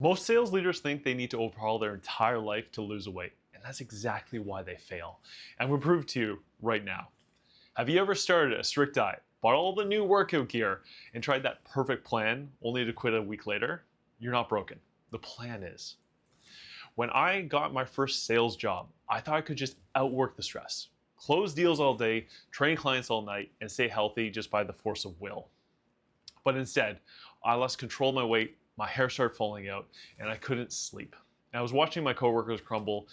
Most sales leaders think they need to overhaul their entire life to lose weight, and that's exactly why they fail. And we'll prove to you right now. Have you ever started a strict diet, bought all the new workout gear, and tried that perfect plan only to quit a week later? You're not broken. The plan is. When I got my first sales job, I thought I could just outwork the stress, close deals all day, train clients all night, and stay healthy just by the force of will. But instead, I lost control of my weight, my hair started falling out, and I couldn't sleep. And I was watching my coworkers crumble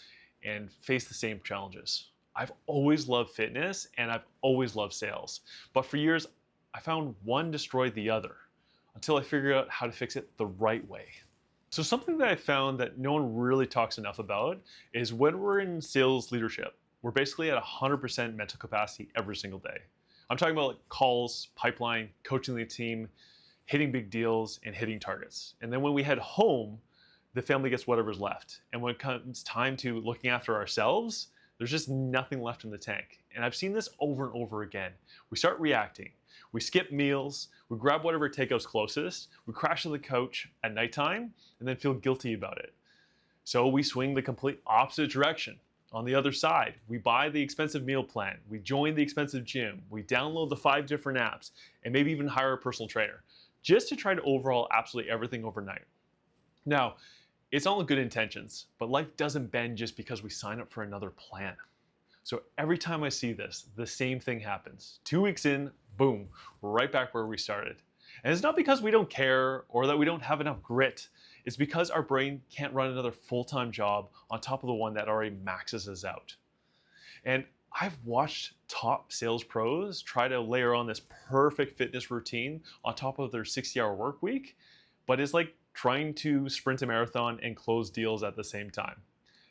and face the same challenges. I've always loved fitness and I've always loved sales. But for years, I found one destroyed the other until I figured out how to fix it the right way. So something that I found that no one really talks enough about is when we're in sales leadership, we're basically at 100% mental capacity every single day. I'm talking about like calls, pipeline, coaching the team, hitting big deals, and hitting targets. And then when we head home, the family gets whatever's left. And when it comes time to looking after ourselves, there's just nothing left in the tank. And I've seen this over and over again. We start reacting. We skip meals, we grab whatever takeout's closest, we crash on the couch at nighttime, and then feel guilty about it. So we swing the complete opposite direction. On the other side, we buy the expensive meal plan, we join the expensive gym, we download the 5 different apps, and maybe even hire a personal trainer, just to try to overhaul absolutely everything overnight. Now, it's all in good intentions, but life doesn't bend just because we sign up for another plan. So every time I see this, the same thing happens. 2 weeks in, boom, we're right back where we started. And it's not because we don't care or that we don't have enough grit. It's because our brain can't run another full-time job on top of the one that already maxes us out. And I've watched top sales pros try to layer on this perfect fitness routine on top of their 60-hour work week, but it's like trying to sprint a marathon and close deals at the same time.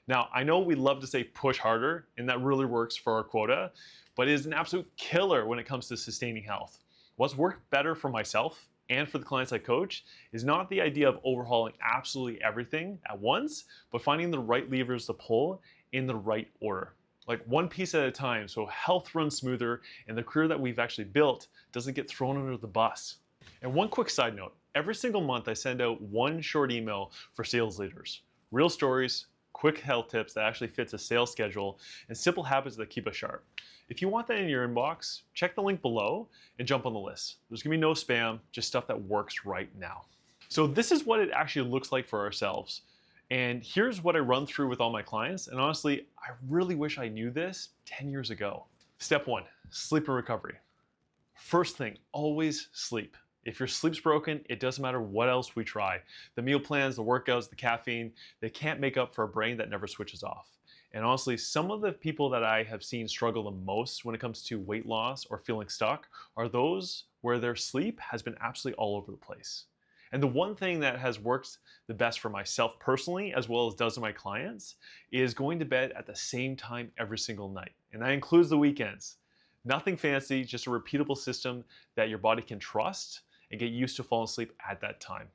Now, I know we love to say push harder, and that really works for our quota, but it is an absolute killer when it comes to sustaining health. What's worked better for myself and for the clients I coach is not the idea of overhauling absolutely everything at once, but finding the right levers to pull in the right order. Like one piece at a time, so health runs smoother and the career that we've actually built doesn't get thrown under the bus. And one quick side note, every single month I send out one short email for sales leaders. Real stories, quick health tips that actually fits a sales schedule, and simple habits that keep us sharp. If you want that in your inbox, check the link below and jump on the list. There's gonna be no spam, just stuff that works right now. So this is what it actually looks like for ourselves. And here's what I run through with all my clients. And honestly, I really wish I knew this 10 years ago. Step 1, sleep and recovery. First thing, always sleep. If your sleep's broken, it doesn't matter what else we try. The meal plans, the workouts, the caffeine, they can't make up for a brain that never switches off. And honestly, some of the people that I have seen struggle the most when it comes to weight loss or feeling stuck are those where their sleep has been absolutely all over the place. And the one thing that has worked the best for myself personally, as well as does my clients, is going to bed at the same time every single night. And that includes the weekends. Nothing fancy, just a repeatable system that your body can trust and get used to falling asleep at that time.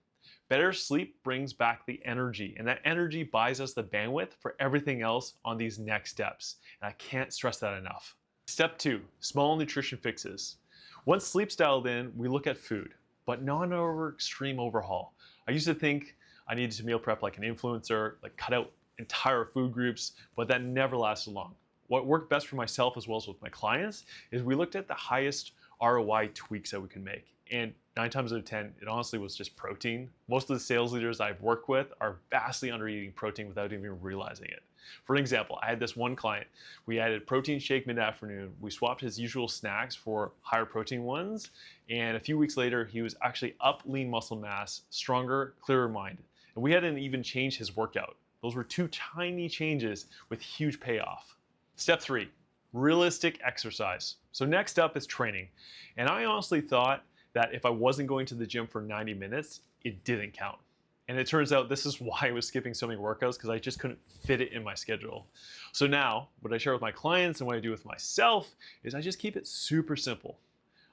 Better sleep brings back the energy, and that energy buys us the bandwidth for everything else on these next steps. And I can't stress that enough. Step 2, small nutrition fixes. Once sleep's dialed in, we look at food, but not an extreme overhaul. I used to think I needed to meal prep like an influencer, like cut out entire food groups, but that never lasted long. What worked best for myself as well as with my clients is we looked at the highest ROI tweaks that we can make. And 9 times out of 10, it honestly was just protein. Most of the sales leaders I've worked with are vastly under eating protein without even realizing it. For an example, I had this one client. We added protein shake mid-afternoon. We swapped his usual snacks for higher protein ones. And a few weeks later, he was actually up lean muscle mass, stronger, clearer mind. And we hadn't even changed his workout. Those were 2 tiny changes with huge payoff. Step 3, realistic exercise. So next up is training. And I honestly thought that if I wasn't going to the gym for 90 minutes, it didn't count. And it turns out this is why I was skipping so many workouts, because I just couldn't fit it in my schedule. So now, what I share with my clients and what I do with myself is I just keep it super simple.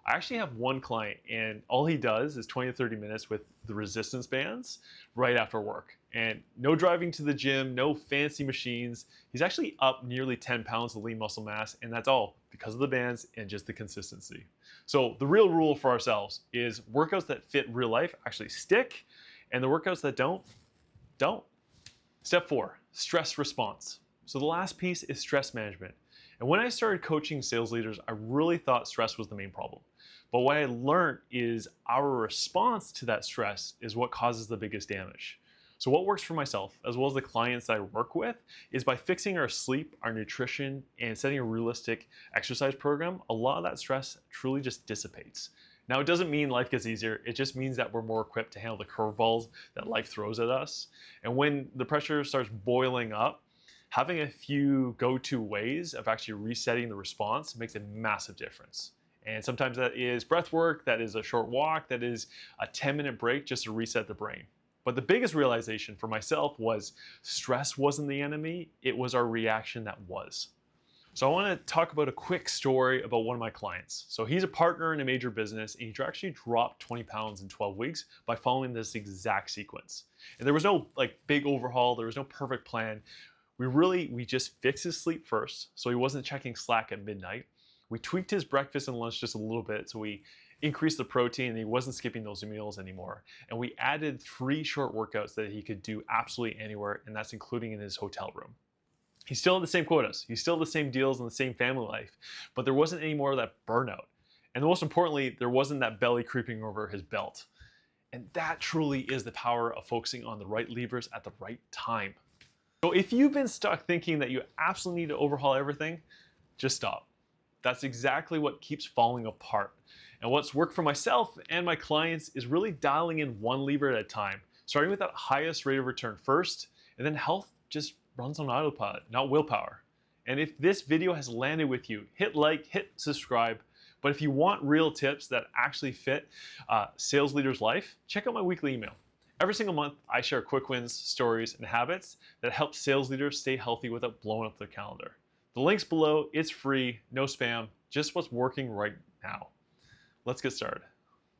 I actually have one client and all he does is 20 to 30 minutes with the resistance bands right after work. And no driving to the gym, no fancy machines. He's actually up nearly 10 pounds of lean muscle mass, and that's all because of the bands and just the consistency. So the real rule for ourselves is workouts that fit real life actually stick, and the workouts that don't, Don't. Step 4, stress response. So the last piece is stress management. And when I started coaching sales leaders, I really thought stress was the main problem. But what I learned is our response to that stress is what causes the biggest damage. So what works for myself, as well as the clients I work with, is by fixing our sleep, our nutrition, and setting a realistic exercise program, a lot of that stress truly just dissipates. Now, it doesn't mean life gets easier. It just means that we're more equipped to handle the curveballs that life throws at us. And when the pressure starts boiling up, having a few go-to ways of actually resetting the response makes a massive difference. And sometimes that is breath work, that is a short walk, that is a 10-minute break just to reset the brain. But the biggest realization for myself was stress wasn't the enemy, it was our reaction that was. So I want to talk about a quick story about one of my clients. So he's a partner in a major business, and he actually dropped 20 pounds in 12 weeks by following this exact sequence. And there was no big overhaul, there was no perfect plan. We just fixed his sleep first, so he wasn't checking Slack at midnight. We tweaked his breakfast and lunch just a little bit, so we increased the protein and he wasn't skipping those meals anymore. And we added 3 short workouts that he could do absolutely anywhere, and that's including in his hotel room. He still had the same quotas, he still had the same deals and the same family life, but there wasn't any more of that burnout. And most importantly, there wasn't that belly creeping over his belt. And that truly is the power of focusing on the right levers at the right time. So if you've been stuck thinking that you absolutely need to overhaul everything, just stop. That's exactly what keeps falling apart. And what's worked for myself and my clients is really dialing in one lever at a time, starting with that highest rate of return first, and then health just runs on autopilot, not willpower. And if this video has landed with you, hit like, hit subscribe. But if you want real tips that actually fit sales leaders' life, check out my weekly email. Every single month, I share quick wins, stories, and habits that help sales leaders stay healthy without blowing up their calendar. The link's below, it's free, no spam, just what's working right now. Let's get started.